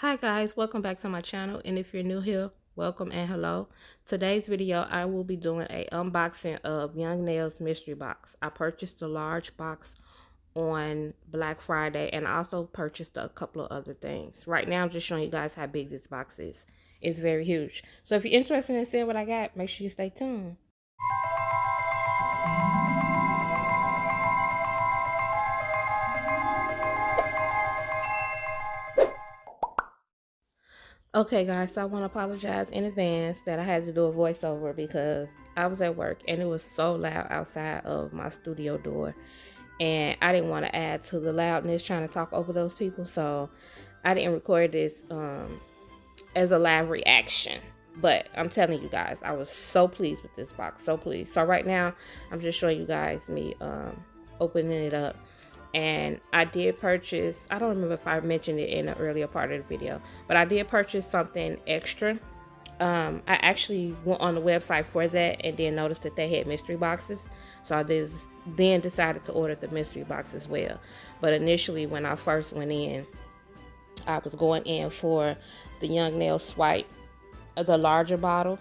Hi guys, welcome back to my channel, and if you're new here, welcome and hello. Today's video I will be doing a unboxing of Young Nails mystery box. I purchased a large box on Black Friday, and I also purchased a couple of other things. Right now I'm just showing you guys how big this box is. It's very huge. So if you're interested in seeing what I got, make sure you stay tuned. Okay guys, so I want to apologize in advance that I had to do a voiceover because I was at work and it was so loud outside of my studio door, and I didn't want to add to the loudness trying to talk over those people, so I didn't record this as a live reaction. But I'm telling you guys, I was so pleased with this box, so pleased. So right now I'm just showing you guys me opening it up. And I did purchase, I don't remember if I mentioned it in the earlier part of the video, but I did purchase something extra. I actually went on the website for that and then noticed that they had mystery boxes. So I then decided to order the mystery box as well. But initially when I first went in, I was going in for the Young Nail Swipe, the larger bottle.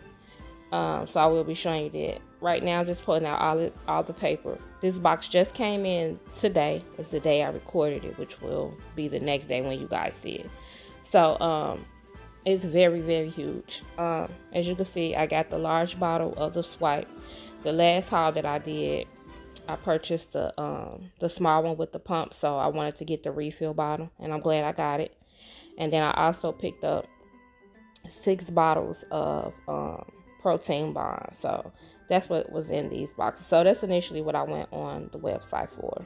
So I will be showing you that. Right now I'm just pulling out all the paper. This box just came in today. It's the day I recorded it, which will be the next day when you guys see it. So it's very, very huge. As you can see, I got the large bottle of the Swipe. The last haul that I did, I purchased the small one with the pump, so I wanted to get the refill bottle, and I'm glad I got it. And then I also picked up 6 bottles of protein bond. So that's what was in these boxes. So that's initially what I went on the website for.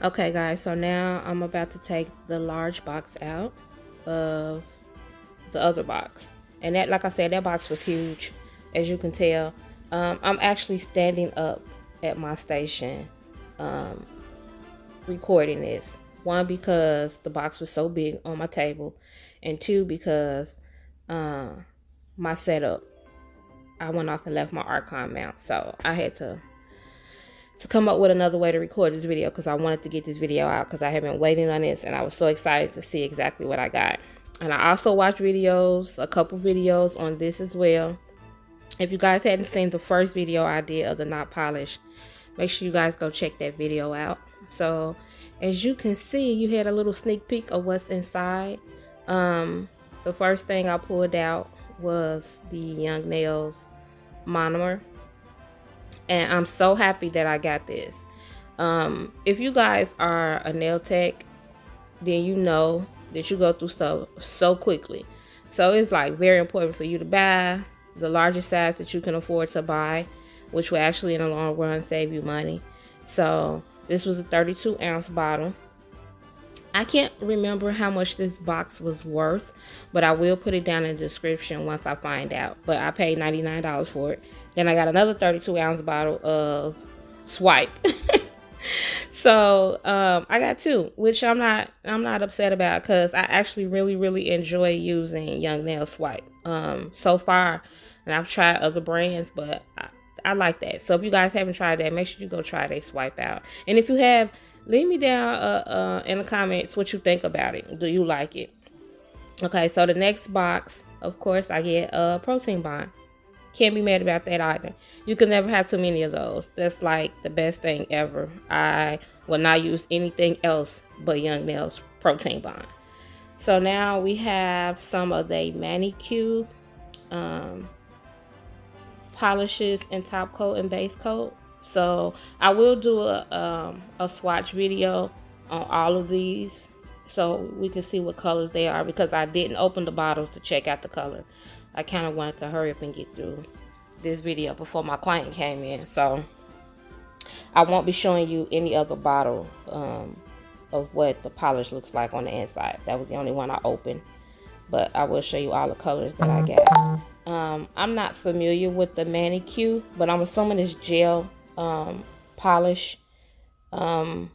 Okay guys, so now I'm about to take the large box out of the other box. And that, like I said, that box was huge, as you can tell. I'm actually standing up at my station recording this. One, because the box was so big on my table, and two, because my setup, I went off and left my Archon mount, so I had to come up with another way to record this video because I wanted to get this video out because I have been waiting on this, and I was so excited to see exactly what I got. And I also watched videos, a couple videos on this as well. If you guys hadn't seen the first video I did of the NotPolish, make sure you guys go check that video out. So as you can see, you had a little sneak peek of what's inside. The first thing I pulled out was the Young Nails Monomer, and I'm so happy that I got this. If you guys are a nail tech, then you know that you go through stuff so quickly. So it's like very important for you to buy the largest size that you can afford to buy, which will actually in the long run save you money. So this was a 32-ounce bottle. I can't remember how much this box was worth, but I will put it down in the description once I find out. But I paid $99 for it. Then I got another 32-ounce bottle of Swipe. So I got 2, which I'm not upset about because I actually really enjoy using Young Nail Swipe so far. And I've tried other brands, but I like that. So if you guys haven't tried that, make sure you go try their Swipe out. And if you have, leave me down in the comments what you think about it. Do you like it? Okay, so the next box, of course, I get a protein bond. Can't be mad about that either. You can never have too many of those. That's like the best thing ever. I will not use anything else but Young Nails protein bond. So now we have some of the Manicure Polishes and top coat and base coat. So I will do a swatch video on all of these so we can see what colors they are, because I didn't open the bottles to check out the color. I kind of wanted to hurry up and get through this video before my client came in, so I won't be showing you any other bottle of what the polish looks like on the inside. That was the only one I opened, but I will show you all the colors that I got. I'm not familiar with the Manicure, but I'm assuming it's gel polish. Well,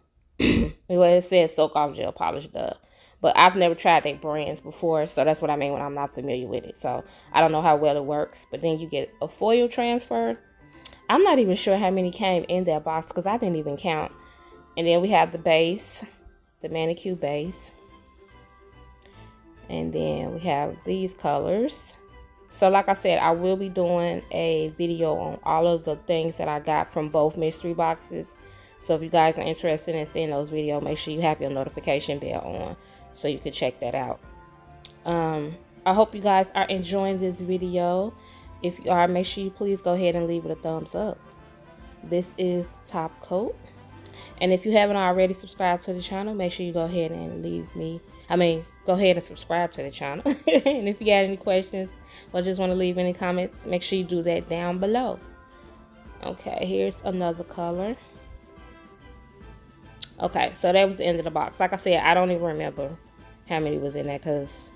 it says soak off gel polish, but I've never tried their brands before, so that's what I mean when I'm not familiar with it. So I don't know how well it works, but then you get a foil transfer. I'm not even sure how many came in that box because I didn't even count. And then we have the base, the Manicure base. And then we have these colors. So like I said, I will be doing a video on all of the things that I got from both mystery boxes. So if you guys are interested in seeing those videos, make sure you have your notification bell on so you can check that out. I hope you guys are enjoying this video. If you are, make sure you please go ahead and leave it a thumbs up. This is the top coat. And if you haven't already subscribed to the channel, make sure you go ahead and go ahead and subscribe to the channel. And if you got any questions or just want to leave any comments, make sure you do that down below. Okay, here's another color. Okay, so that was the end of the box. Like I said, I don't even remember how many was in there because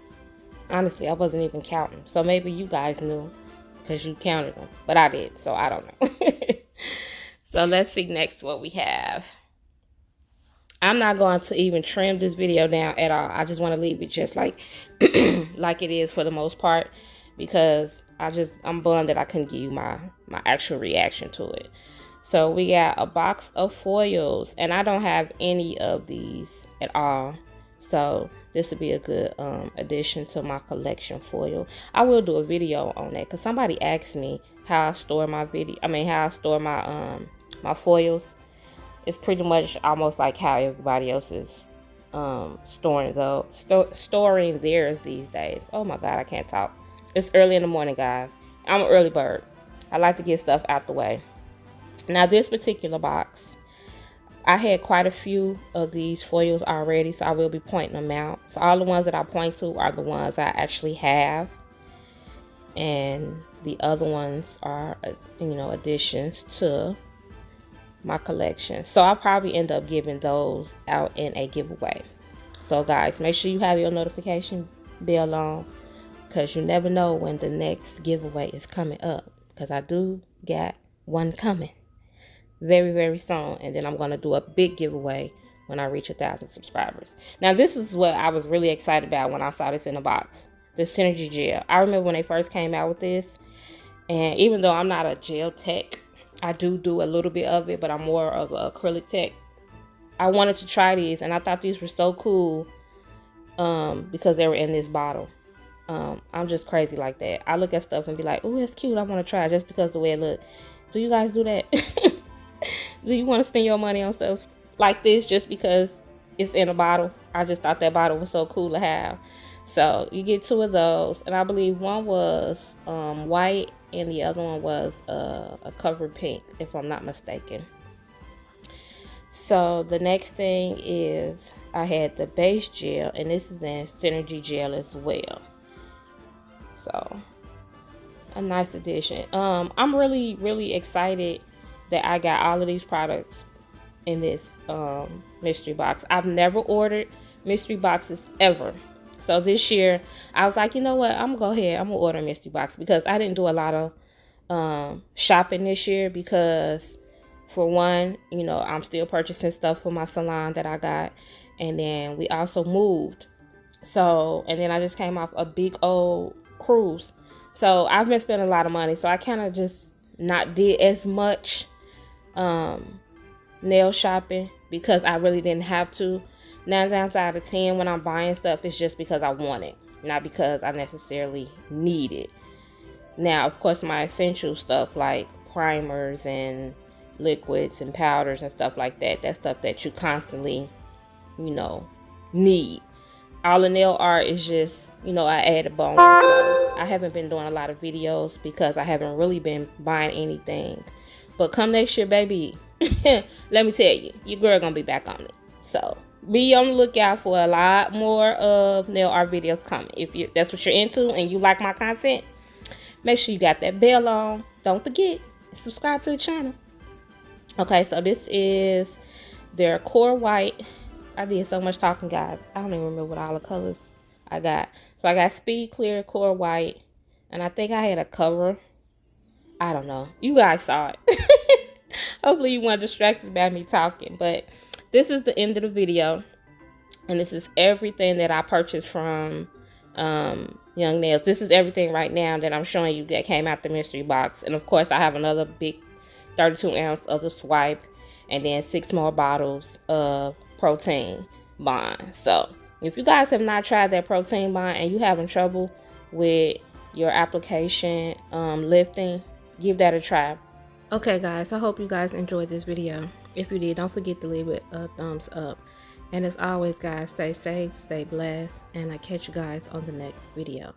honestly, I wasn't even counting. So maybe you guys knew because you counted them, but I did, so I don't know. So let's see next what we have. I'm not going to even trim this video down at all. I just want to leave it just like like it is for the most part because I'm bummed that I couldn't give you my actual reaction to it. So we got a box of foils, and I don't have any of these at all. So this would be a good addition to my collection foil. I will do a video on that because somebody asked me how I store my my foils. It's pretty much almost like how everybody else is storing theirs these days. Oh my God, I can't talk. It's early in the morning, guys. I'm an early bird. I like to get stuff out the way. Now this particular box, I had quite a few of these foils already, so I will be pointing them out. So all the ones that I point to are the ones I actually have, and the other ones are, additions to my collection. So I'll probably end up giving those out in a giveaway. So guys, make sure you have your notification bell on because you never know when the next giveaway is coming up, because I do got one coming very, very soon, and then I'm going to do a big giveaway when I reach 1,000 subscribers. Now this is what I was really excited about when I saw this in the box, the Synergy gel. I remember when they first came out with this, and even though I'm not a gel tech, I do a little bit of it, but I'm more of an acrylic tech. I wanted to try these, and I thought these were so cool because they were in this bottle. I'm just crazy like that. I look at stuff and be like, oh, it's cute, I want to try it just because the way it look. Do you guys do that? Do you want to spend your money on stuff like this just because it's in a bottle? I just thought that bottle was so cool to have. So you get two of those, and I believe one was white and the other one was a covered pink, if I'm not mistaken. So the next thing is I had the base gel, and this is in Synergy gel as well. So a nice addition. I'm really, really excited that I got all of these products in this mystery box. I've never ordered mystery boxes ever. So this year, I was like, you know what? I'm going to go ahead. I'm going to order a mystery box because I didn't do a lot of shopping this year because, for one, I'm still purchasing stuff for my salon that I got. And then we also moved. So, and then I just came off a big old cruise. So I've been spending a lot of money. So I kind of just not did as much nail shopping because I really didn't have to. 9 times out of 10 when I'm buying stuff, it's just because I want it, not because I necessarily need it. Now, of course, my essential stuff like primers and liquids and powders and stuff like that, that's stuff that you constantly, need. All the nail art is just, I add a bonus. So I haven't been doing a lot of videos because I haven't really been buying anything. But come next year, baby, let me tell you, your girl gonna be back on it. So be on the lookout for a lot more of nail art videos coming. If that's what you're into and you like my content, Make sure you got that bell on. Don't forget, subscribe to the channel. Okay, so this is their core white. I did so much talking, guys. I don't even remember what all the colors I got. So I got speed clear, core white, and I think I had a cover. I don't know. You guys saw it. Hopefully you weren't distracted by me talking. But this is the end of the video. And this is everything that I purchased from Young Nails. This is everything right now that I'm showing you that came out the mystery box. And of course I have another big 32 ounce of the swipe. And then 6 more bottles of protein bond. So if you guys have not tried that protein bond and you having trouble with your application lifting, give that a try. Okay guys, I hope you guys enjoyed this video. If you did, don't forget to leave it a thumbs up. And as always guys, stay safe, stay blessed, and I'll catch you guys on the next video.